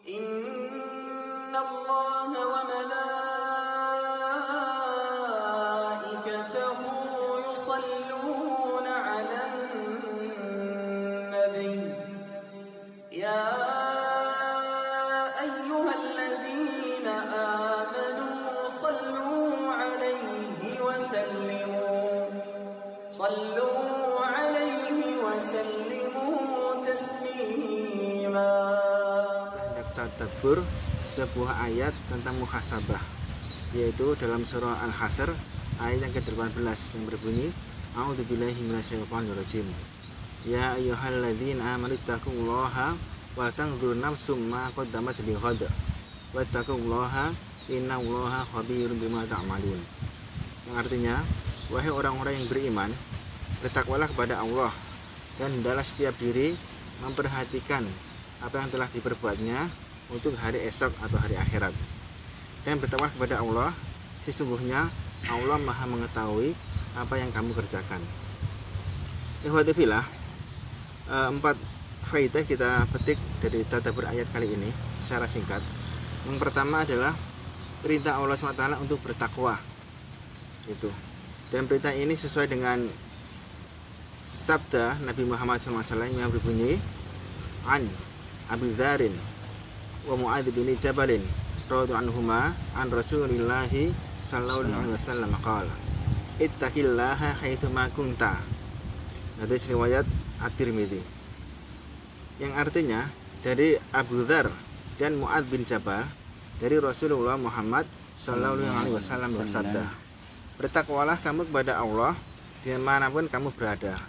إن الله وملائكته يصلون على النبي يا أيها الذين آمنوا صلوا عليه وسلموا تسليما. Tadabbur sebuah ayat tentang muhasabah, yaitu dalam surah Al-Hasr ayat yang ke-18 yang berbunyi A'udzubillahi minasyaitonirrajim. Ya ayyuhalladzina amanu taqullaha wa tanzur nafsum ma qaddamat lighad wattaqullaha innallaha khabirum bima ta'malun. Yang artinya, wahai orang-orang yang beriman, bertakwalah kepada Allah dan hendaklah setiap diri memperhatikan apa yang telah diperbuatnya untuk hari esok atau hari akhirat, dan bertakwa kepada Allah, sesungguhnya Allah Maha mengetahui apa yang kamu kerjakan. Ikhwati fillah, 4 faedah kita petik dari tadabbur ayat kali ini secara singkat. Yang pertama adalah perintah Allah SWT untuk bertakwa, dan perintah ini sesuai dengan sabda Nabi Muhammad SAW yang berbunyi an Abu Dzarin wa Mu'adz bin Jabalin radhiyallahu anhuma an Rasulillahi sallallahu alaihi wasallam qala ittaqillaha haitsu ma kunta. Hadis riwayat At-Tirmidzi, yang artinya dari Abu Dzar dan Mu'adz bin Jabal dari Rasulullah Muhammad sallallahu alaihi wasallam bersabda, bertakwalah kamu kepada Allah dimanapun kamu berada.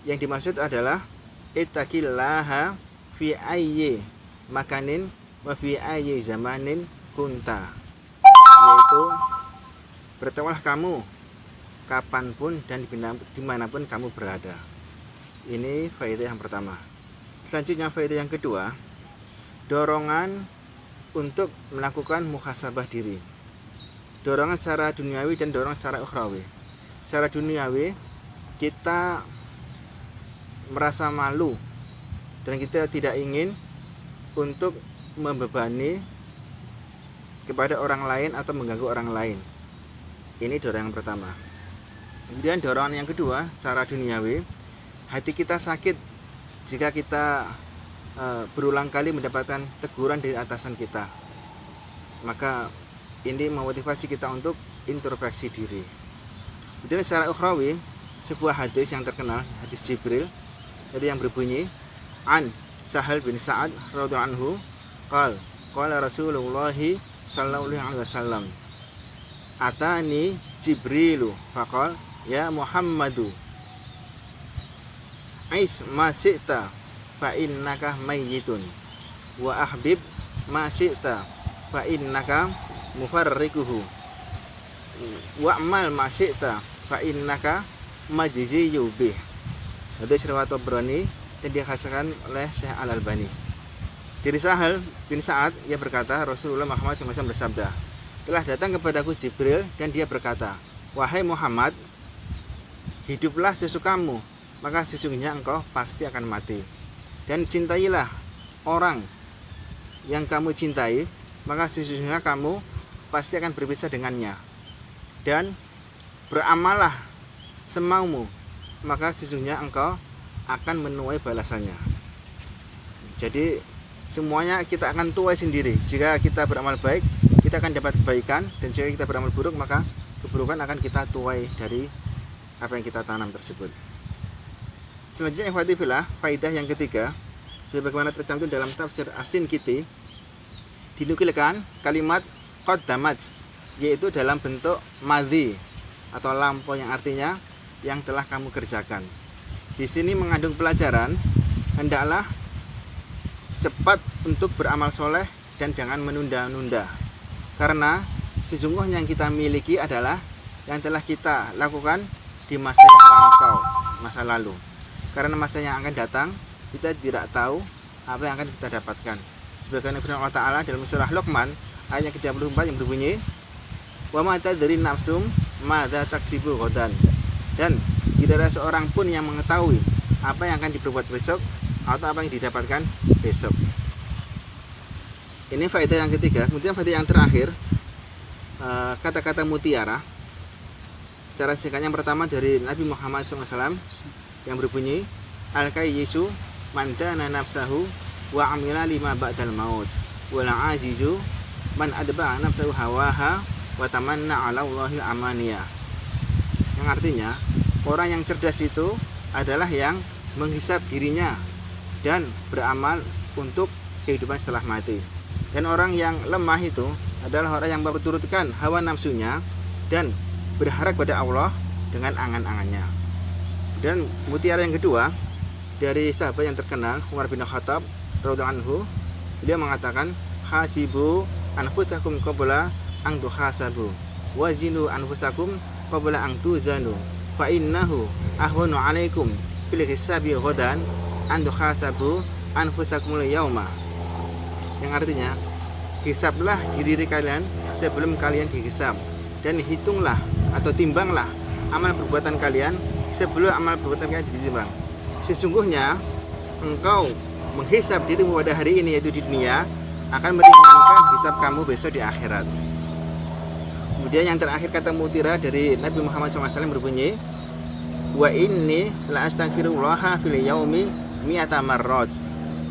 Yang dimaksud adalah ittaqillaha fi ayyi makanin wa fi ayyi zamanin kunta, yaitu bertakwalah kamu kapanpun dan dimanapun kamu berada. Ini faedah yang pertama. Selanjutnya faedah yang kedua, dorongan untuk melakukan muhasabah diri. Dorongan secara duniawi dan dorongan secara ukhrawi. Secara duniawi, kita merasa malu dan kita tidak ingin untuk membebani kepada orang lain atau mengganggu orang lain. Ini dorongan yang pertama. Kemudian dorongan yang kedua, secara duniawi, hati kita sakit jika kita berulang kali mendapatkan teguran dari atasan kita. Maka ini memotivasi kita untuk introspeksi diri. Kemudian secara ukhrawi, sebuah hadis yang terkenal, hadis Jibril, jadi yang berbunyi an Sahal bin Sa'ad radhiyallahu anhu qala Rasulullah sallallahu alaihi wasallam atani Jibrilu faqal ya Muhammadu ais ma syi'ta fa innaka mayyitun wa ahbib ma syi'ta fa innaka mufarrikuhu wa amal ma syi'ta fa innaka majziyyu bih. Hadis riwayat Tabrani dan dikhasankan oleh Syekh Al-Albani. Dari Sahal bin Sa'ad, ia berkata, Rasulullah Muhammad SAW bersabda, telah datang kepadaku Jibril dan dia berkata, wahai Muhammad, hiduplah sesukamu, maka sesungguhnya engkau pasti akan mati. Dan cintailah orang yang kamu cintai, maka sesungguhnya kamu pasti akan berpisah dengannya. Dan beramallah semaumu, maka sesungguhnya engkau akan menuai balasannya. Jadi semuanya kita akan tuai sendiri. Jika kita beramal baik, kita akan dapat kebaikan, dan jika kita beramal buruk, maka keburukan akan kita tuai dari apa yang kita tanam tersebut. Selanjutnya ikhwati fillah, faidah yang ketiga, sebagaimana tercantum dalam tafsir As-Sinkiti, dinukilkan kalimat qaddamat, yaitu dalam bentuk madhi atau lampau, yang artinya yang telah kamu kerjakan. Di sini mengandung pelajaran, hendaklah cepat untuk beramal soleh dan jangan menunda-nunda. Karena sesungguhnya yang kita miliki adalah yang telah kita lakukan di masa yang lampau, masa lalu. Karena masa yang akan datang, kita tidak tahu apa yang akan kita dapatkan. Sebagaimana firman Allah Ta'ala dalam surah Luqman ayat yang ke-34 yang berbunyi, wa ma tadri nafsum madza taksibu ghadan. Dan tidak ada seorang pun yang mengetahui apa yang akan diperbuat besok atau apa yang didapatkan besok. Ini faedah yang ketiga. Kemudian faedah yang terakhir, kata-kata mutiara. Secara singkatnya, yang pertama dari Nabi Muhammad SAW yang berbunyi, al-kayyisu man dana nafsahu wa amila lima ba'dal maut wal azizu man adba'a nafsahu hawaha wa tamanna 'ala Allahil amaniya. Yang artinya, orang yang cerdas itu adalah yang menghisap dirinya dan beramal untuk kehidupan setelah mati. Dan orang yang lemah itu adalah orang yang memperturutkan hawa nafsunya dan berharap pada Allah dengan angan-angannya. Dan mutiara yang kedua dari sahabat yang terkenal Umar bin Khattab radhiyallahu anhu, beliau mengatakan, hasibu anfusakum qabla an tuhasabu wazinu anfusakum qabla an tuzanu fa innahu ahwanu alaikum fil hisabi ghadan an tuhasabu anfusakum yauma. Yang artinya, hisablah diri kalian sebelum kalian dihisab, dan hitunglah atau timbanglah amal perbuatan kalian sebelum amal perbuatan kalian ditimbang. Sesungguhnya engkau menghisab dirimu pada hari ini, yaitu di dunia, akan meringankan hisab kamu besok di akhirat. Kemudian yang terakhir, kata mutiara dari Nabi Muhammad SAW berbunyi, wa inni la astaghfirullah fil yaumi mi'ata marrat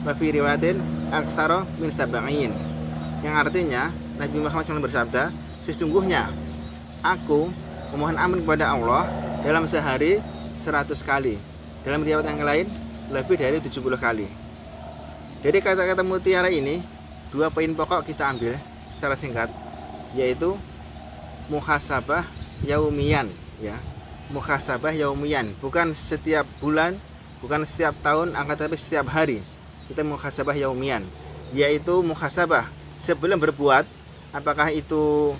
wa fi riwayatin aktsara min sab'in. Yang artinya, Nabi Muhammad SAW bersabda, sesungguhnya aku memohon ampun kepada Allah dalam sehari 100 kali. Dalam riwayat yang lain lebih dari 70 kali. Jadi kata-kata mutiara ini, dua poin pokok kita ambil secara singkat, yaitu muhasabah yaumiyan, ya. Muhasabah yaumiyan, bukan setiap bulan, bukan setiap tahun, akan tapi setiap hari. Kita muhasabah yaumiyan, yaitu muhasabah sebelum berbuat, apakah itu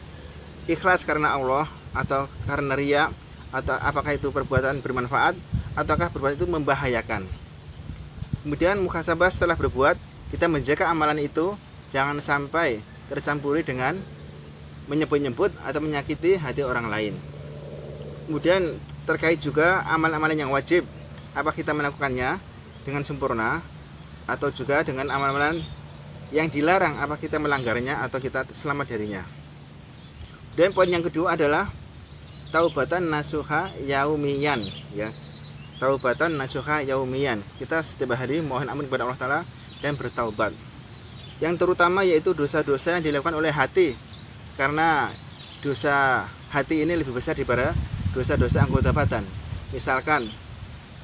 ikhlas karena Allah atau karena riya, atau apakah itu perbuatan bermanfaat ataukah perbuatan itu membahayakan. Kemudian muhasabah setelah berbuat, kita menjaga amalan itu jangan sampai tercampuri dengan menyebut-nyebut atau menyakiti hati orang lain. Kemudian terkait juga amal-amalan yang wajib, apa kita melakukannya dengan sempurna atau juga dengan amal-amalan yang dilarang, apa kita melanggarnya atau kita selamat darinya. Dan poin yang kedua adalah taubatan nasuha yaumiyan, ya. Taubatan nasuha yaumiyan. Kita setiap hari mohon ampun kepada Allah Ta'ala dan bertaubat. Yang terutama yaitu dosa-dosa yang dilakukan oleh hati, karena dosa hati ini lebih besar daripada dosa-dosa anggota badan. Misalkan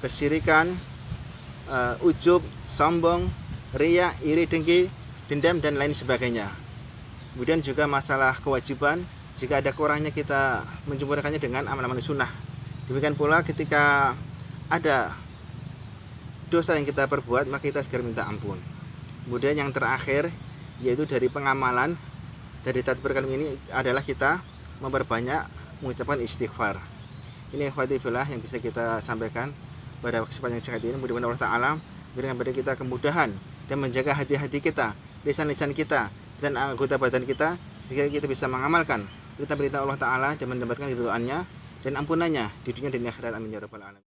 kesyirikan, ujub, sombong, riya, iri, dengki, dendam dan lain sebagainya. Kemudian juga masalah kewajiban, jika ada kurangnya kita menyempurnakannya dengan amal-amal sunnah. Demikian pula ketika ada dosa yang kita perbuat, maka kita segera minta ampun. Kemudian yang terakhir yaitu dari pengamalan dari tadbir kali ini adalah kita memperbanyak mengucapkan istighfar. Ini ikhwatifillah yang bisa kita sampaikan pada kesempatan yang singkat ini. Mudah-mudahan Allah Ta'ala berikan kepada kita kemudahan dan menjaga hati-hati kita, lisan-lisan kita dan anggota badan kita, sehingga kita bisa mengamalkan perintah-perintah Allah Ta'ala dan mendapatkan ridhoannya dan ampunannya di dunia dan akhirat. Amin ya rabbal alamin.